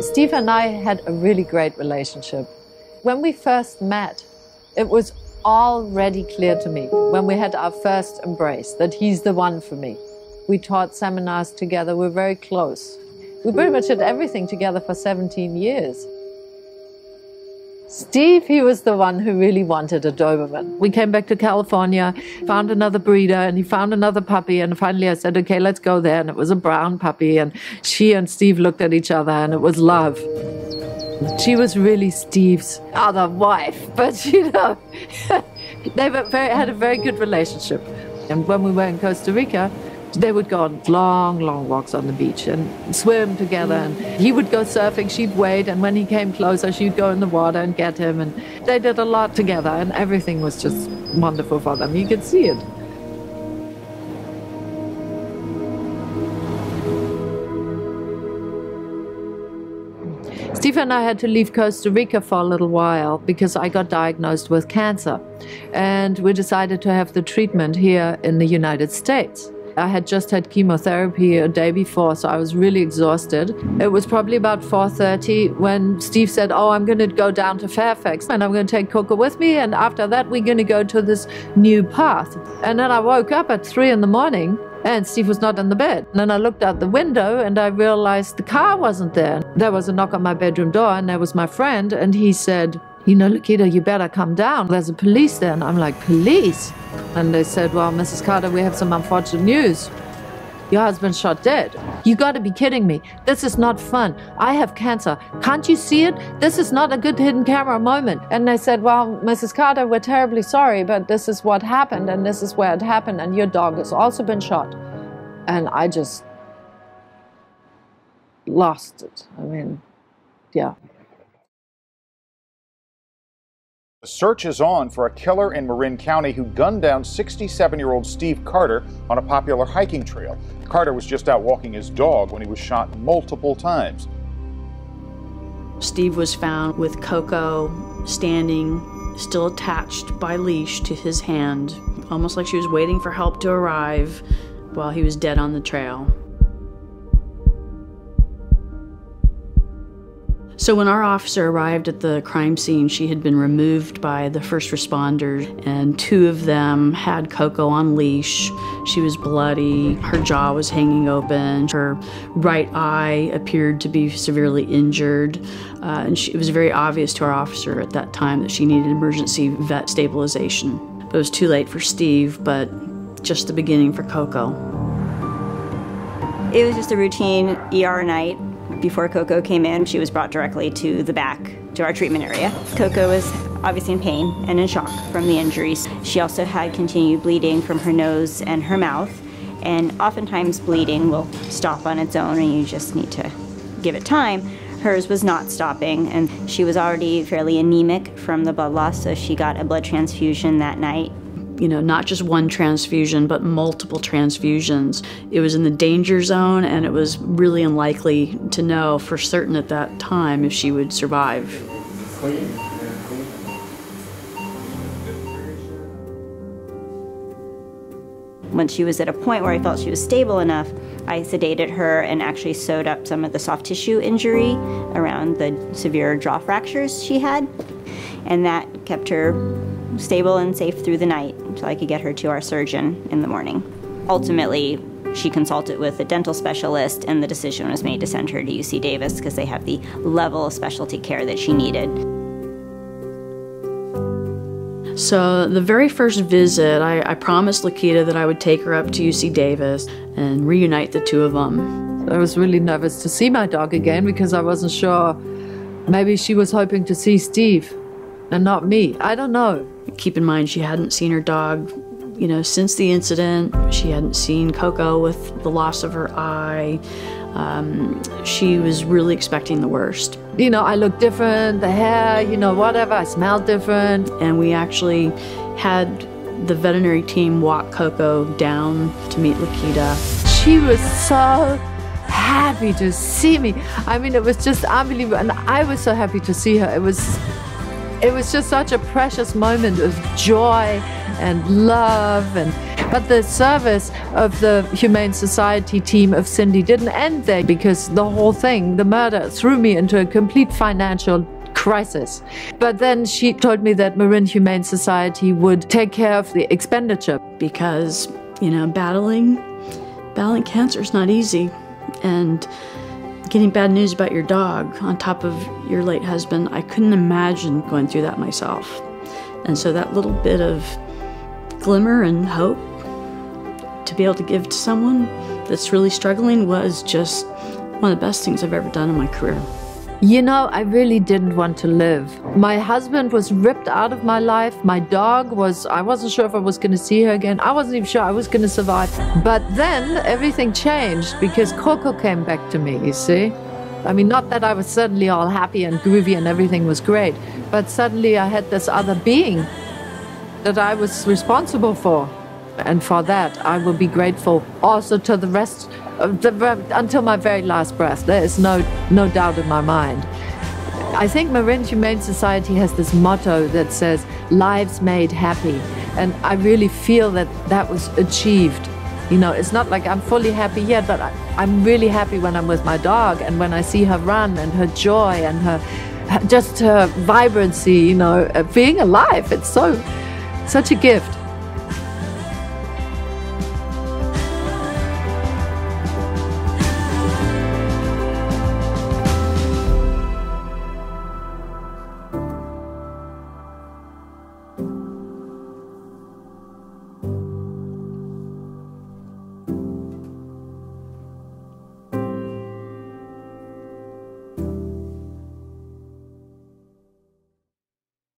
Steve and I had a really great relationship. When we first met, it was already clear to me, when we had our first embrace, that he's the one for me. We taught seminars together, we're very close. We pretty much did everything together for 17 years. Steve, he was the one who really wanted a Doberman. We came back to California, found another breeder, and he found another puppy, and finally I said, okay, let's go there, and it was a brown puppy, and she and Steve looked at each other, and it was love. She was really Steve's other wife, but you know, they had a very good relationship. And when we were in Costa Rica, they would go on long, long walks on the beach and swim together. And he would go surfing, she'd wait, and when he came closer, she'd go in the water and get him. And they did a lot together, and everything was just wonderful for them. You could see it. Steve and I had to leave Costa Rica for a little while because I got diagnosed with cancer. And we decided to have the treatment here in the United States. I had just had chemotherapy a day before, so I was really exhausted. It was probably about 4:30 when Steve said, oh, I'm going to go down to Fairfax and I'm going to take Coco with me, and after that we're going to go to this new path. And then I woke up at 3 in the morning and Steve was not in the bed. And then I looked out the window and I realized the car wasn't there. There was a knock on my bedroom door, and there was my friend, and he said, you know, Lakita, you better come down. There's a police there. And I'm like, police? And they said, well, Mrs. Carter, we have some unfortunate news. Your husband's shot dead. You got to be kidding me. This is not fun. I have cancer. Can't you see it? This is not a good hidden camera moment. And they said, well, Mrs. Carter, we're terribly sorry, but this is what happened, and this is where it happened, and your dog has also been shot. And I just lost it. I mean, yeah. The search is on for a killer in Marin County who gunned down 67-year-old Steve Carter on a popular hiking trail. Carter was just out walking his dog when he was shot multiple times. Steve was found with Coco standing, still attached by leash to his hand, almost like she was waiting for help to arrive while he was dead on the trail. So when our officer arrived at the crime scene, she had been removed by the first responders, and 2 of them had Coco on leash. She was bloody, her jaw was hanging open, her right eye appeared to be severely injured, and it was very obvious to our officer at that time that she needed emergency vet stabilization. But it was too late for Steve, but just the beginning for Coco. It was just a routine ER night. Before Coco came in, she was brought directly to the back, to our treatment area. Coco was obviously in pain and in shock from the injuries. She also had continued bleeding from her nose and her mouth, and oftentimes bleeding will stop on its own and you just need to give it time. Hers was not stopping, and she was already fairly anemic from the blood loss, so she got a blood transfusion that night. You know, not just one transfusion, but multiple transfusions. It was in the danger zone, and it was really unlikely to know for certain at that time if she would survive. When she was at a point where I felt she was stable enough, I sedated her and actually sewed up some of the soft tissue injury around the severe jaw fractures she had, and that kept her stable and safe through the night until I could get her to our surgeon in the morning. Ultimately, she consulted with a dental specialist, and the decision was made to send her to UC Davis because they have the level of specialty care that she needed. So the very first visit, I promised Lakita that I would take her up to UC Davis and reunite the 2 of them. I was really nervous to see my dog again because I wasn't sure. Maybe she was hoping to see Steve and not me. I don't know. Keep in mind, she hadn't seen her dog, you know, since the incident. She hadn't seen Coco with the loss of her eye. She was really expecting the worst. You know, I looked different, the hair, you know, whatever, I smelled different. And we actually had the veterinary team walk Coco down to meet Lakita. She was so happy to see me. I mean, it was just unbelievable. And I was so happy to see her. It was just such a precious moment of joy and love, and But the service of the Humane Society team of Cindy didn't end there, because the whole thing, the murder, threw me into a complete financial crisis. But then she told me that Marin Humane Society would take care of the expenditure. Because, you know, battling cancer is not easy. And getting bad news about your dog on top of your late husband, I couldn't imagine going through that myself. And so that little bit of glimmer and hope to be able to give to someone that's really struggling was just one of the best things I've ever done in my career. You know, I really didn't want to live. My husband was ripped out of my life. My dog was, I wasn't sure if I was going to see her again. I wasn't even sure I was going to survive. But then everything changed because Coco came back to me, you see. I mean, not that I was suddenly all happy and groovy and everything was great, but suddenly I had this other being that I was responsible for. And for that, I will be grateful also to the rest until my very last breath. There is no doubt in my mind. I think Marin Humane Society has this motto that says, lives made happy. And I really feel that that was achieved. You know, it's not like I'm fully happy yet, but I'm really happy when I'm with my dog and when I see her run and her joy and her vibrancy, you know, being alive. It's such a gift.